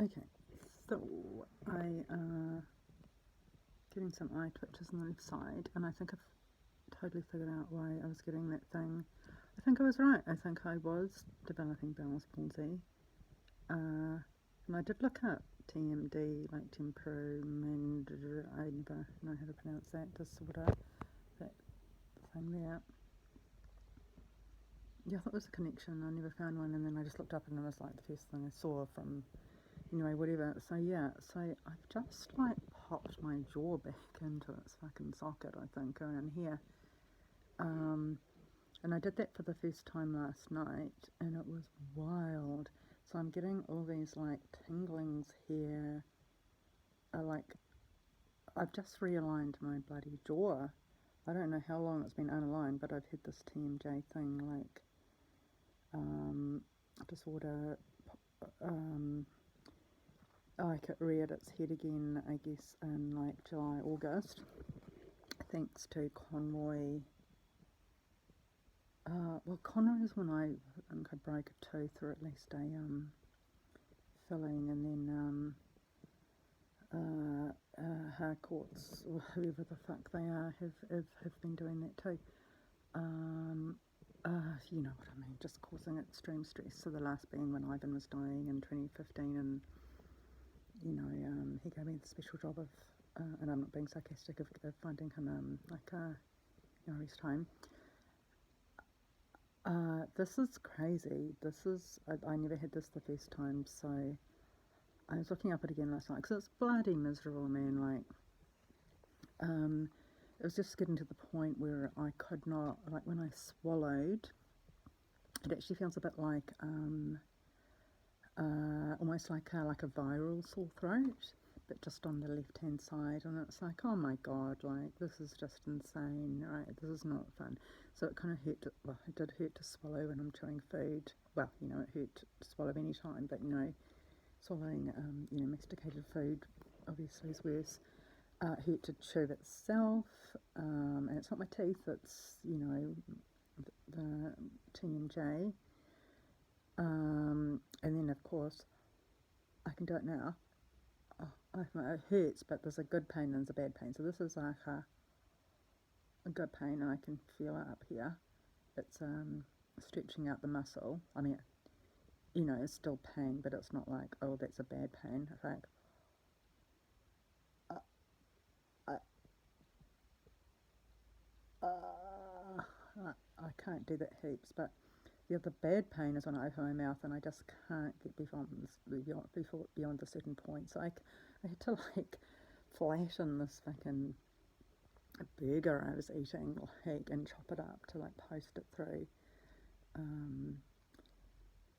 Okay, so I getting some eye twitches on the left side, and I think I've totally figured out why I was getting that thing. I think I was right. I think I was developing Bell's palsy. And I did look up TMD, like temperament, I never know how to pronounce that, disorder, that thing there. Yeah, I thought it was a connection. I never found one, and then I just looked up and it was like the first thing I saw from, anyway, whatever. So yeah, so I've just like popped my jaw back into its fucking socket, I think, around here. And I did that for the first time last night, and it was wild. So I'm getting all these like tinglings here. Like, I've just realigned my bloody jaw. I don't know how long it's been unaligned, but I've had this TMJ thing, like, disorder, like it reared its head again, I guess, in like July, August, thanks to Conroy. Well, Conroy is when I think I broke a tooth, or at least a filling, and then Harcourts, or whoever the fuck they are, have been doing that too. You know what I mean, just causing extreme stress. So the last being when Ivan was dying in 2015, and you know, he gave me the special job of, and I'm not being sarcastic, of finding him his home. This is crazy. This is, I never had this the first time, so I was looking up it again last night, because it's bloody miserable, man. Like, it was just getting to the point where I could not, like, when I swallowed, it actually feels a bit like, almost like a viral sore throat, but just on the left hand side, and it's like, oh my god, like, this is just insane, right? This is not fun. So it kind of hurt, it did hurt to swallow when I'm chewing food. Well, you know, it hurt to swallow any time, but you know, swallowing, masticated food obviously is worse. It hurt to chew itself, and it's not my teeth, it's, you know, the TMJ. And then of course, I can do it now. It hurts, but there's a good pain and there's a bad pain. So this is like a good pain, and I can feel it up here. It's stretching out the muscle. I mean, you know, it's still pain, but it's not like, oh, that's a bad pain. It's like, I can't do that heaps. But the other bad pain is when I open my mouth and I just can't get beyond a certain point. So I had to like flatten this fucking burger I was eating, like, and chop it up to like post it through.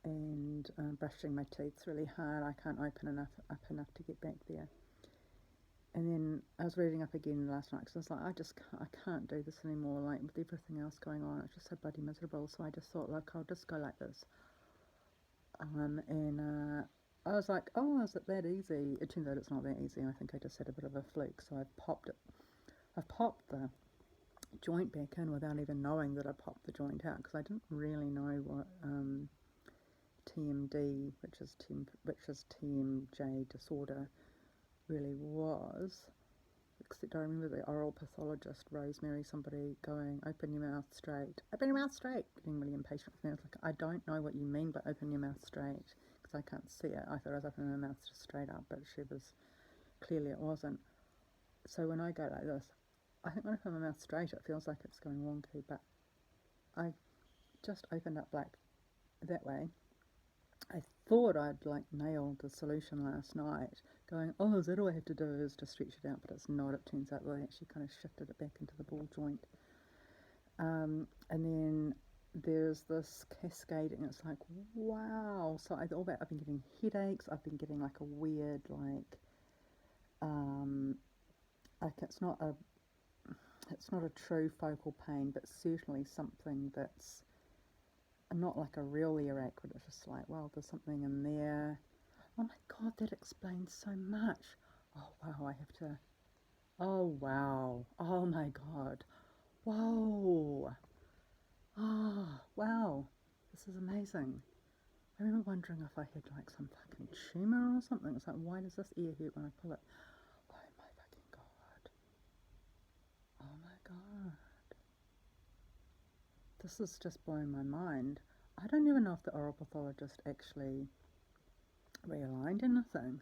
And brushing my teeth really hard. I can't open up enough to get back there. And then I was reading up again last night, because I was like, I can't do this anymore. Like, with everything else going on, it's just so bloody miserable. So I just thought, like, I'll just go like this. And I was like, oh, is it that easy? It turns out it's not that easy. I think I just had a bit of a fluke. So I've popped the joint back in without even knowing that I popped the joint out, because I didn't really know what TMD, which is TMJ disorder, really was. Except I remember the oral pathologist, Rosemary, somebody going, open your mouth straight, getting really impatient with me. I was like, I don't know what you mean by open your mouth straight, because I can't see it. I thought I was opening my mouth just straight up, but clearly it wasn't. So when I go like this, I think when I open my mouth straight, it feels like it's going wonky, but I just opened up like that way. I thought I'd like nailed the solution last night, going, oh, is that all I have to do is to stretch it out? But it's not. It turns out I actually kind of shifted it back into the ball joint. And then there's this cascading, it's like, wow. So I've been getting headaches. I've been getting like a weird, like it's not a true focal pain, but certainly something that's not like a real earache, but it's just like, well, there's something in there. Oh my god, that explains so much. Oh wow, oh wow, oh my god, whoa, oh wow, this is amazing. I remember wondering if I had like some fucking tumour or something. It's like, why does this ear hurt when I pull it? Oh my fucking god. Oh my god. This is just blowing my mind. I don't even know if the oral pathologist actually realigned anything.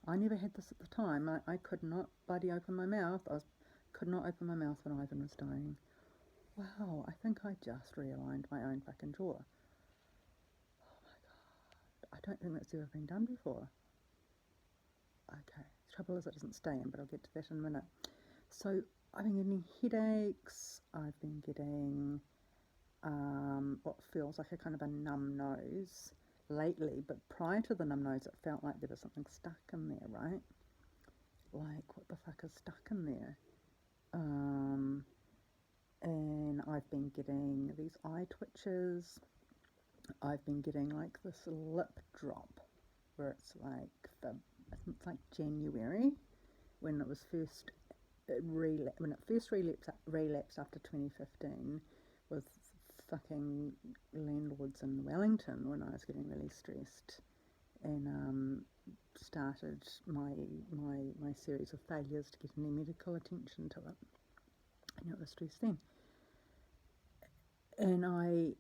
I never had this at the time. I could not bloody open my mouth. Could not open my mouth when Ivan was dying. Wow, I think I just realigned my own fucking jaw. Oh my god. I don't think that's ever been done before. Okay, the trouble is it doesn't stay in, but I'll get to that in a minute. So I've been getting headaches. I've been getting what feels like a kind of a numb nose lately, but prior to the numb nose it felt like there was something stuck in there, right? Like, what the fuck is stuck in there? And I've been getting these eye twitches. I've been getting like this lip drop where it's like I think it's like January when it was first when it first relapsed after 2015 with fucking landlords in Wellington, when I was getting really stressed and started my series of failures to get any medical attention to it. And it was stress then. And I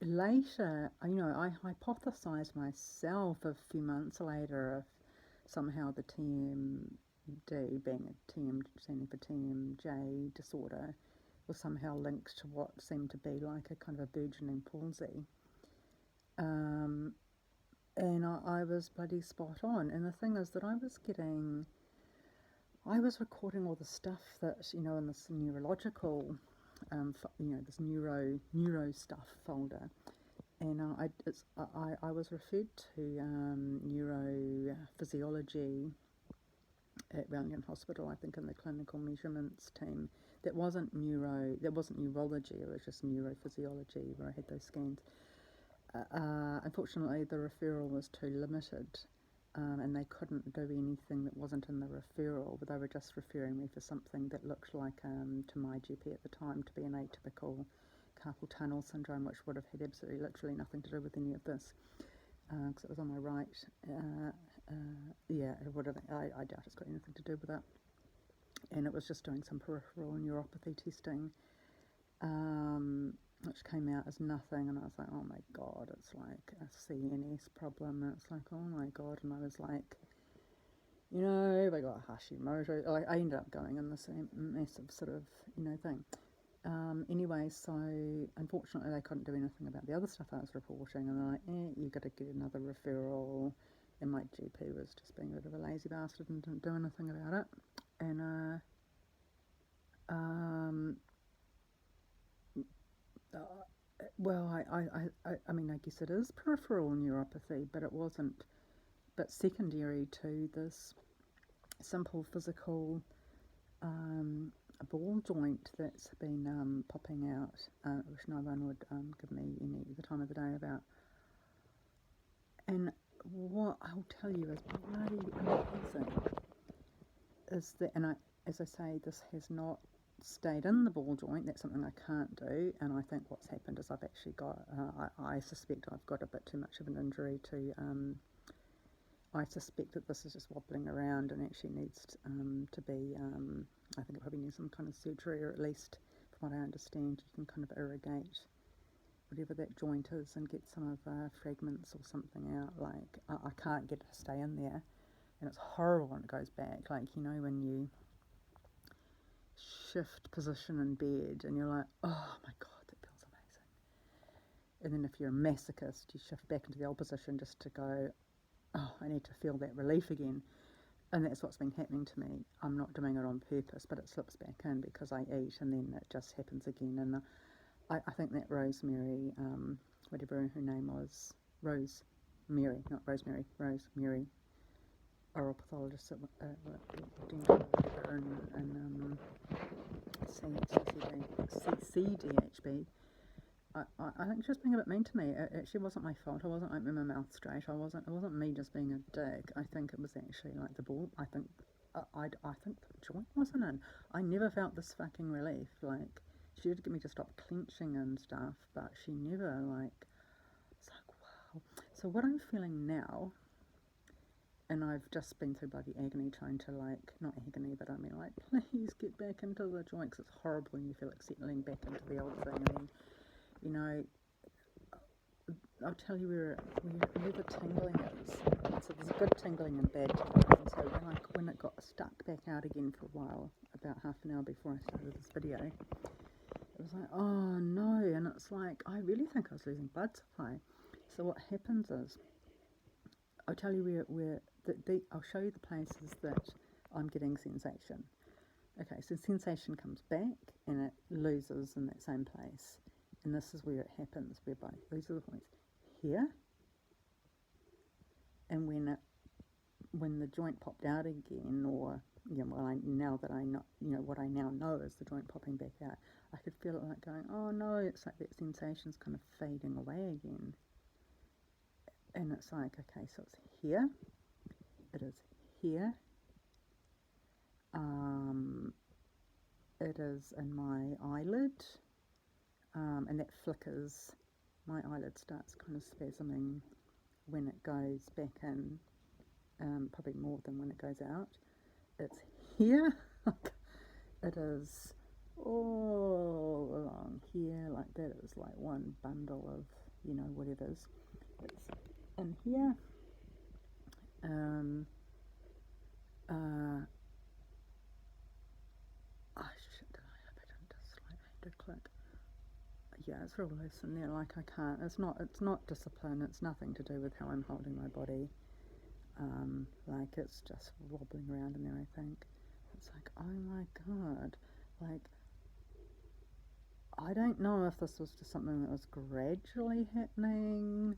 later, I hypothesised myself a few months later if somehow the TMD, being a standing for TMJ disorder, was somehow linked to what seemed to be like a kind of a burgeoning palsy. And I was bloody spot on. And the thing is that I was recording all the stuff that, in this neurological, this neuro stuff folder. And I was referred to neurophysiology at Wellington Hospital, I think, in the clinical measurements team. That wasn't neurology, it was just neurophysiology where I had those scans. Unfortunately, the referral was too limited, and they couldn't do anything that wasn't in the referral, but they were just referring me for something that looked like, to my GP at the time, to be an atypical carpal tunnel syndrome, which would have had absolutely literally nothing to do with any of this, because it was on my right. It would have. I doubt it's got anything to do with it. And it was just doing some peripheral neuropathy testing, which came out as nothing, and I was like, oh my god, it's like a CNS problem, and it's like, oh my god, and I was like, I got Hashimoto. Like, I ended up going in the same massive sort of, thing. Anyway, so unfortunately they couldn't do anything about the other stuff I was reporting, and they're like, you got to get another referral, and my GP was just being a bit of a lazy bastard and didn't do anything about it. And I mean, I guess it is peripheral neuropathy, but it wasn't. But secondary to this simple physical ball joint that's been popping out, which no one would give me any the time of the day about. And what I'll tell you is bloody amazing is that, and as I say, this has not stayed in the ball joint. That's something I can't do, and I think what's happened is I've actually got, I suspect I've got a bit too much of an injury to, I suspect that this is just wobbling around and actually needs to be, I think it probably needs some kind of surgery, or at least, from what I understand, you can kind of irrigate whatever that joint is and get some of fragments or something out. Like, I can't get it to stay in there, and it's horrible when it goes back. Like, when you shift position in bed and you're like, oh my god, that feels amazing. And then if you're a masochist, you shift back into the old position just to go, oh, I need to feel that relief again. And that's what's been happening to me. I'm not doing it on purpose, but it slips back in because I eat, and then it just happens again. And I think that Rosemary, whatever her name was, Rosemary, oral pathologist at CDHB, I think she was being a bit mean to me. It actually wasn't my fault. I wasn't opening my mouth straight. It wasn't me just being a dick. I think it was actually like the ball. I think the joint wasn't in. I never felt this fucking relief. Like, she did get me to stop clenching and stuff, but she never, like, it's like, So what I'm feeling now, and I've just been through bloody agony trying to, like, not agony, but I mean, like, please get back into the joint, 'cause it's horrible when you feel like settling back into the old thing. And then, you know, I'll tell you where the tingling is. So there's good tingling and bad tingling. So when it got stuck back out again for a while, about half an hour before I started this video, it was like, oh no, and it's like, I really think I was losing blood supply. So what happens is, I'll tell you where I'll show you the places that I'm getting sensation. Okay, so sensation comes back and it loses in that same place. And this is where it happens, whereby these are the points here. And when the joint popped out again, or now that I know, what I now know is the joint popping back out, I could feel it like going, oh no, it's like that sensation's kind of fading away again. And it's like, okay, so it's here, it is here, it is in my eyelid, and that flickers, my eyelid starts kind of spasming when it goes back in, probably more than when it goes out. It's here, it is all along here, like that. It was like one bundle of, whatever's. It's in here. Oh shit, did I have it in dislike? I had to click. Yeah, it's real loose in there, like I can't, it's not discipline, it's nothing to do with how I'm holding my body. Like it's just wobbling around in there, I think. It's like, oh my god, like, I don't know if this was just something that was gradually happening,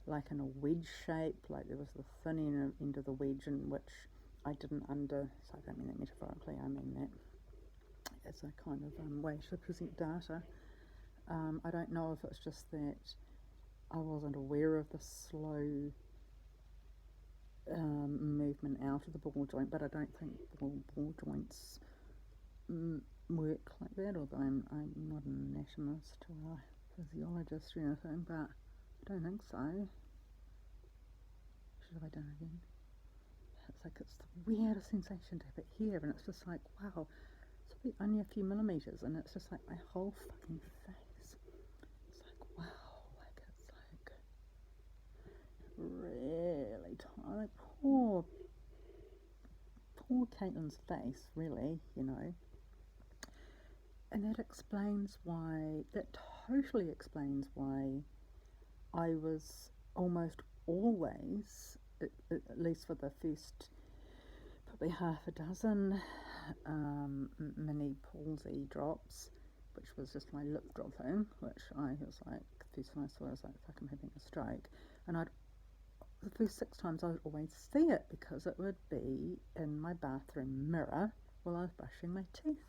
like in a wedge shape, like there was the thin end of the wedge in which I didn't so I don't mean that metaphorically, I mean that as a kind of way to present data. I don't know if it's just that I wasn't aware of the slow movement out of the ball joint, but I don't think ball joints work like that, although I'm not an anatomist or a physiologist or anything, but I don't think so. Should have I done it again? It's like, it's the weirdest sensation to have it here, and it's just like, wow, it's probably only a few millimeters, and it's just like my whole fucking face. It's like, wow, like it's like really tight. Like poor Caitlin's face, really, And that totally explains why I was almost always, at least for the first probably half a dozen mini palsy drops, which was just my lip dropping, which I was like, the first time I saw it, I was like, fuck, I'm having a stroke. And the first 6 times I would always see it, because it would be in my bathroom mirror while I was brushing my teeth.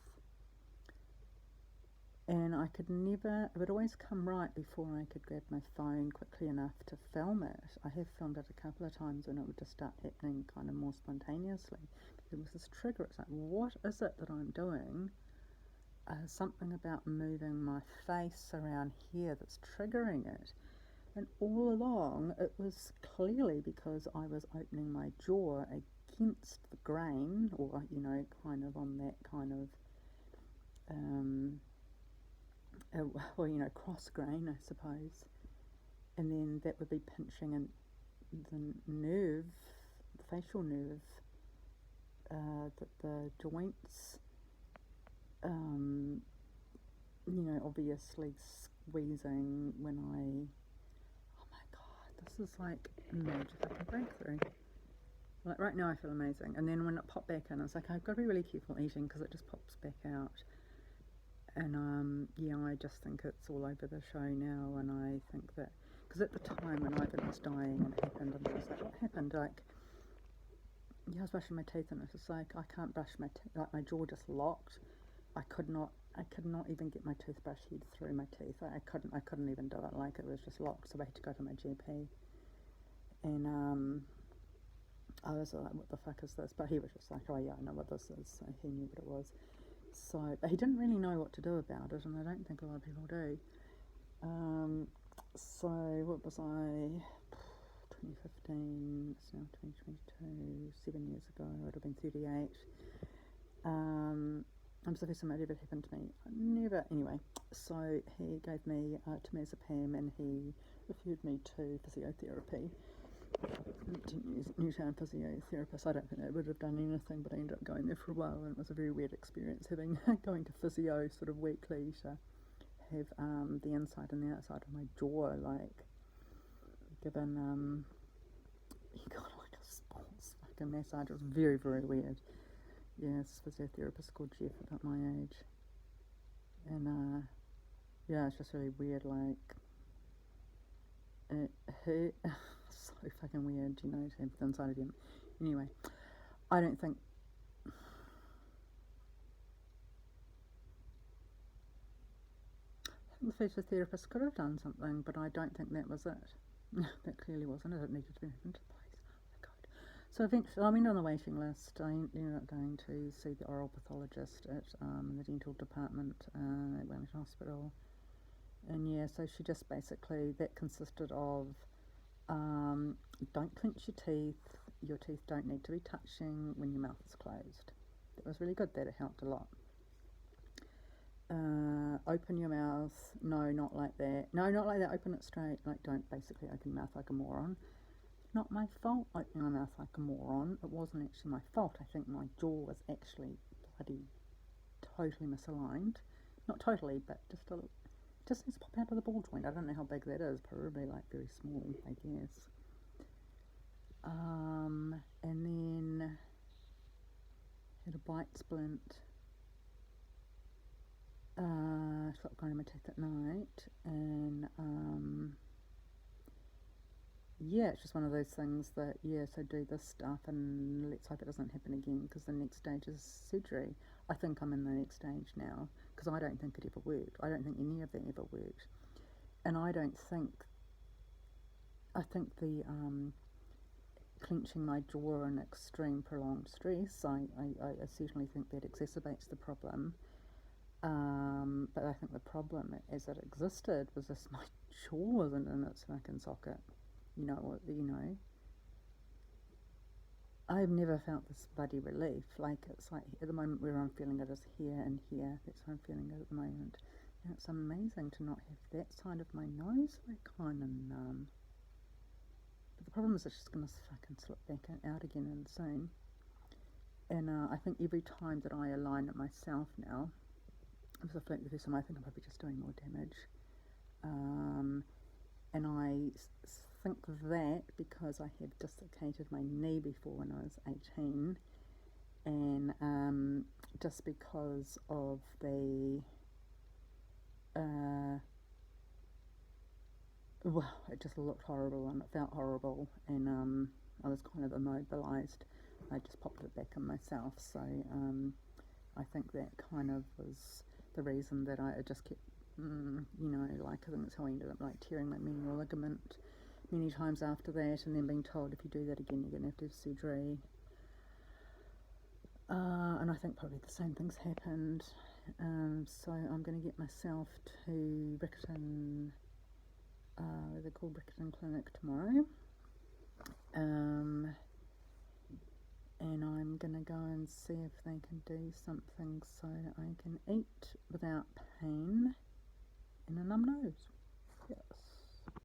And I could never, it would always come right before I could grab my phone quickly enough to film it. I have filmed it a couple of times and it would just start happening kind of more spontaneously. There was this trigger, it's like, what is it that I'm doing? Something about moving my face around here that's triggering it. And all along, it was clearly because I was opening my jaw against the grain, or, kind of on that kind of, cross grain, I suppose. And then that would be pinching in the nerve, the facial nerve, that the joints, obviously squeezing when oh my god, this is like a major fucking breakthrough. Like right now I feel amazing, and then when it popped back in, it's like I've got to be really careful eating because it just pops back out. And I just think it's all over the show now, and I think that, because at the time when Ivan was dying and it happened, and I was like, what happened? Like, I was brushing my teeth and it's just like, I can't brush my teeth, like my jaw just locked. I could not even get my toothbrush head through my teeth. I couldn't even do it, like it was just locked, so I had to go to my GP. And I was like, what the fuck is this? But he was just like, oh yeah, I know what this is, so he knew what it was. So, but he didn't really know what to do about it, and I don't think a lot of people do. So what was I? 2015. It's now 2022. 7 years ago, I'd have been 38. It was the first time it ever happened to me. Never. Anyway, so he gave me temazepam and he referred me to physiotherapy. Didn't use Newtown physiotherapist. I don't think they would have done anything, but I ended up going there for a while, and it was a very weird experience having going to physio sort of weekly to have the inside and the outside of my jaw like given. He got like a sports fucking massage. It was very, very weird. Yes, physiotherapist called Jeff about my age, and yeah, it's just really weird. Like it hurt. So fucking weird, to have the inside of him. Anyway, I don't think. The physiotherapist could have done something, but I don't think that was it. That clearly wasn't it. It needed to be put into place. Oh my god. So eventually, I went on the waiting list. I ended up going to see the oral pathologist at the dental department at Wellington Hospital. And yeah, so she just basically, that consisted of don't clench your teeth don't need to be touching when your mouth is closed. That was really good, that it helped a lot. Open your mouth, no, not like that, no, not like that, open it straight, like don't basically open your mouth like a moron. Not my fault opening my mouth like a moron, it wasn't actually my fault. I think my jaw was actually bloody totally misaligned. Not totally, but just needs to pop out of the ball joint. I don't know how big that is, probably like very small, I guess. And then had a bite splint. Stopped grinding my teeth at night, and yeah, it's just one of those things that, yeah, so do this stuff and let's hope it doesn't happen again, because the next stage is surgery. I think I'm in the next stage now, because I don't think it ever worked. I don't think any of that ever worked. And I think the clenching my jaw and extreme prolonged stress, I certainly think that exacerbates the problem. But I think the problem as it existed was just my jaw wasn't in its fucking socket. I've never felt this bloody relief. Like, it's like at the moment where I'm feeling it is here and here. That's how I'm feeling it at the moment. And it's amazing to not have that side of my nose like kind of numb. But the problem is it's just going to fucking slip back out again soon. And I think every time that I align it myself now, because I think the first time I think I'm probably just doing more damage. And I think that because I have dislocated my knee before when I was 18, and just because of the well, it just looked horrible and it felt horrible, and I was kind of immobilised. I just popped it back in myself, so I think that kind of was the reason that I just kept, like, I think that's how I ended up like tearing my medial ligament many times after that, and then being told if you do that again you're going to have to have surgery. And I think probably the same things happened. So I'm going to get myself to Riccarton, they're called Riccarton Clinic tomorrow. And I'm going to go and see if they can do something so I can eat without pain and a numb nose.